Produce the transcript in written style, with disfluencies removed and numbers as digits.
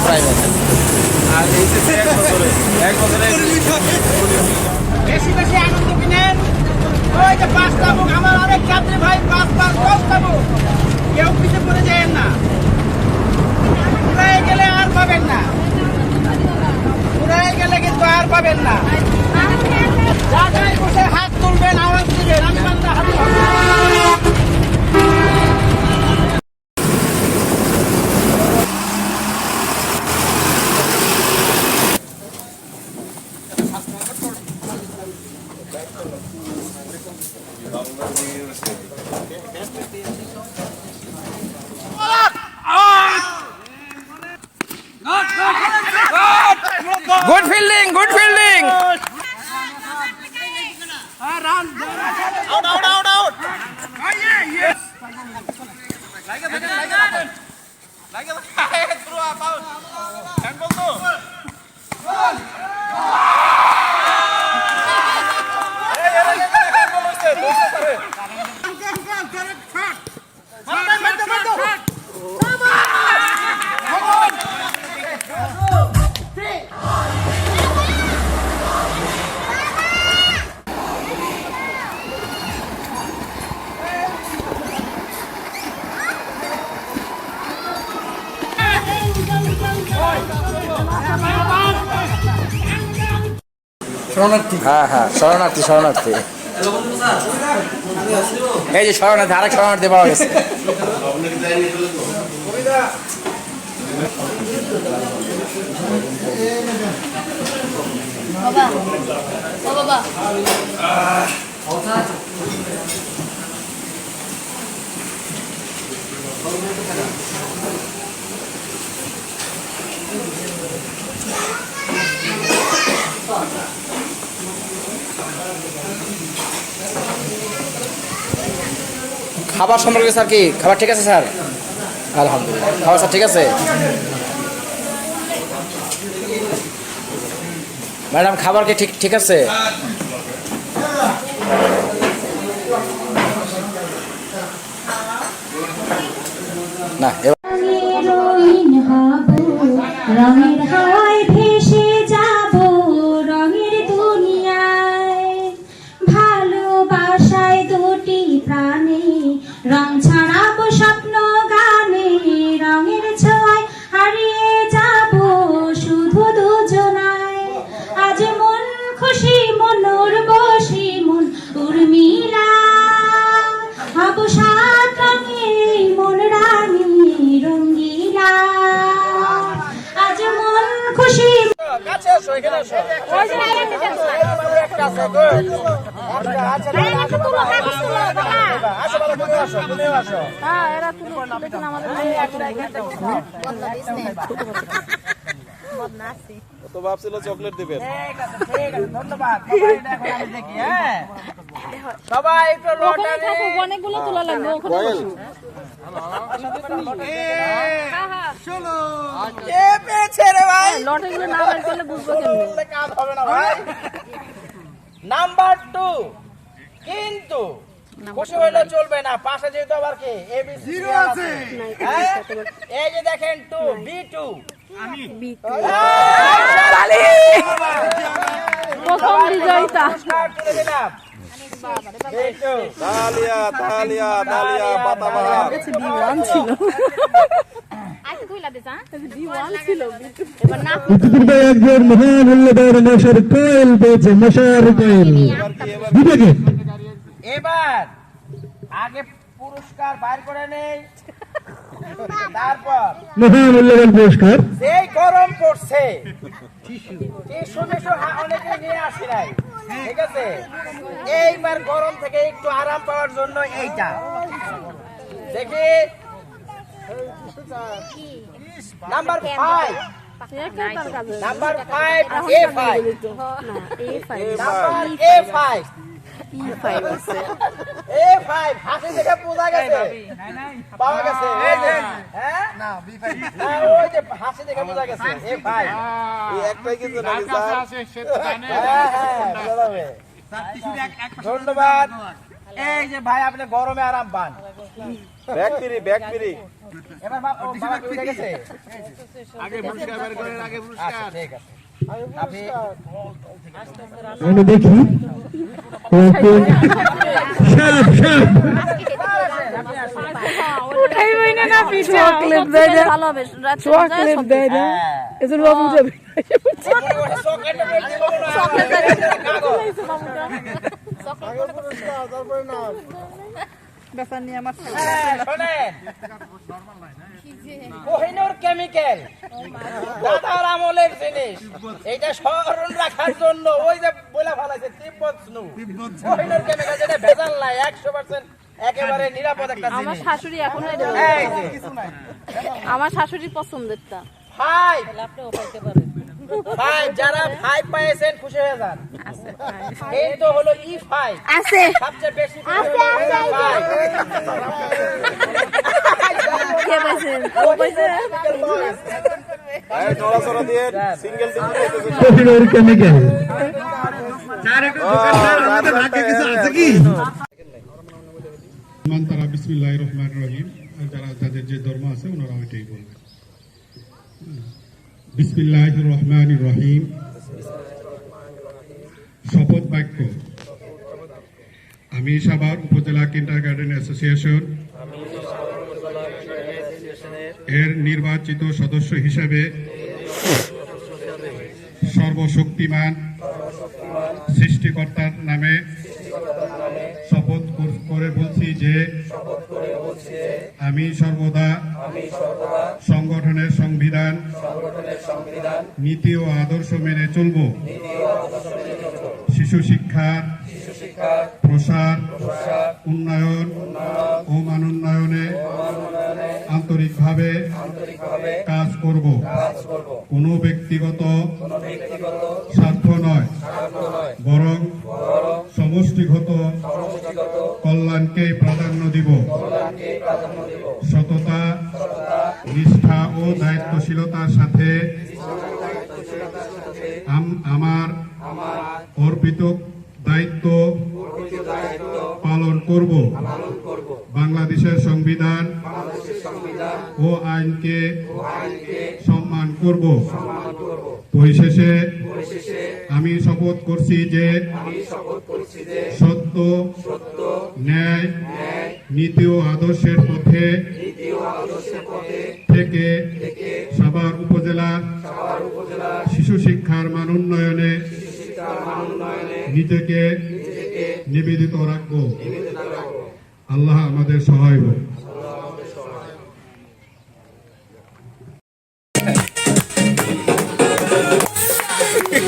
Private. আর HSC 1 বছরে বেশি বেশি আনন্দ কিনেন। ওই যে 5টা বুক আমার অনেক যাত্রী ভাই 5 10টা বুক, কেউ পিছিয়ে পড়ে যায় না। পুরাই গেলে আর পাবেন না, পুরাই গেলে কিন্তু আর পাবেন না। জায়গায় বসে হাত তুলবেন, আওয়াজ দিবেন, আমি বান্দা হাজির হব। Good fielding, good fielding. শরণার্থী, হ্যাঁ হ্যাঁ, শরণার্থী শরণার্থী। এই যে শরণার্থী, আরেক শরণার্থী পাওয়া গেছে। খাবার সম্পর্কে স্যার কি খাবার ঠিক আছে স্যার? আলহামদুলিল্লাহ, খাবার স্যার ঠিক আছে। ম্যাডাম খাবার কি ঠিক ঠিক আছে? না রঙের হাওয়ায় ভেসে যাব রঙের দুনিয়ায়, ভালোবাসায় দুটি প্রাণে রং ছড়াবো স্বপ্ন গানে, রঙের ছোঁয়ায় হারিয়ে যাব শুধু দুজনায়। আজ মন খুশি মনোর বসি মন উর্মিলা, হব সাত রঙের মন রানী রঙ্গিলা। আজ মন খুশি কাছে আসো, এখানে আসো। তো ভাবছিল চকলেট দিবেন। ধন্যবাদ। সবাই একটু লটারি অনেকগুলো তোলা লাগবে ওখানে বসো। কে পেয়েছে রে ভাই? লটারিগুলো না বের করলে বুঝবো কেমনে? কাজ হবে না ভাই। নাম্বার 2 কিন্তু খুশি হইলে চলবে না, পাশে যেহেতু আবার কি এবিসি আছে। এই যে দেখেন 2 B2 প্রথম বিজয়িতা। তুলে দিলাম। তালিয়া তালিয়া তালিয়া পাতাবাহার। B1 ছিল। আইতে কইলা দিছ হ্যাঁ? B1 ছিল। এবার না পৃথিবীর একজন মহান উল্লেখের মশার কোয়েল পেয়েছে, মশার কোয়েল বিবেকে। এবার আগে পুরস্কার বাইর করে নেই, তারপর মহান উল্লেখের পুরস্কার। যেই গরম পড়ছে টিস্যু অনেকে নিয়ে আসি নাই, ঠিক আছে? এইবার গরম থেকে একটু আরাম পাওয়ার জন্য এইটা দেখি। Number 5, number 5 A5, number A5 A5 হাসি দেখে বোঝা গেছে, পাওয়া গেছে। এই যে হ্যাঁ না B5 না, ওই যে হাসি দেখে বোঝা গেছে A5। এই একটাই কিন্তু নাকি স্যার? হ্যাঁ হ্যাঁ, বোঝা যাবে। ধন্যবাদ। এই যে ভাই আপনি গরমে আরাম পান। Bag free, bag free. এবার বাবা কি উঠে গেছে? আগে পুরস্কার বের করেন, আগে আচ্ছা, পুরস্কার। ঠিক আছে। আপনি আমি দেখি ওকে সাপ সাপ উঠাইবই না না পিছে চকলেট দেয় না চকলেট দেয় না এজন্য বাবু যাবে চকলেট ব্যাপার নিয়ে আমার শোনেন, কোহিনূর কেমিক্যাল দাদার আমলের জিনিস, এইটা স্মরণ রাখার জন্য ওই যে বলে ফেলাইছে তিব্বত স্নু, কোহিনূর কেমিক্যাল, যেটা ভেজাল নাই, 100% একেবারে নিরাপদ একটা আমার জিনিস। শাশুড়ি এখন এই যে, আমার শাশুড়ি পছন্দেরটা ফাইভ ফাইভ, যারা 5 পাইছেন খুশি হয়ে যান। এই তো হলো E5 আছে সবচেয়ে বেশি খুশি হলো five। কে পাইছেন ও পাইছে এই নড়াচড়া দিয়ে সিঙ্গেল টিম পাইতেছে। কোহিনুর কেমিক্যাল মান তারা বিসমিল্লাহির রহমানির রহিম, আর যারা যাদের যে ধর্ম আছে ওনারা ওইটাই বলবে। বিসমিল্লাহির রহমানির রহিম। শপথ বাক্য। আমি সাভার উপজেলা কিন্ডারগার্টেন অ্যাসোসিয়েশন এর নির্বাচিত সদস্য হিসেবে সর্বশক্তিমান সৃষ্টিকর্তার নামে শপথ করে বলছি যে আমি সর্বদা সংগঠনের সংবিধান নীতি ও আদর্শ মেনে চলব। শিশু শিক্ষার প্রসার, উন্নয়ন ও মানোন্নয়নে আন্তরিকভাবে কাজ করব। কোনো ব্যক্তিগত স্বার্থ নয়, বরং সমষ্টিগত কল্যাণকে প্রাধান্য দিব। সততা, নিষ্ঠা ও দায়িত্বশীলতার সাথে আমার অর্পিত দায়িত্ব পালন করব। বাংলাদেশের সংবিধান ও আইনকে সম্মান করব। পরিশেষে আমি শপথ করছি যে সত্য, ন্যায়, নীতি ও আদর্শের পথে থেকে সাভার উপজেলার শিশু শিক্ষার মান উন্নয়নে নিজেকে নিবেদিত রাখব। আল্লাহ আমাদের সহায় হোক। এই,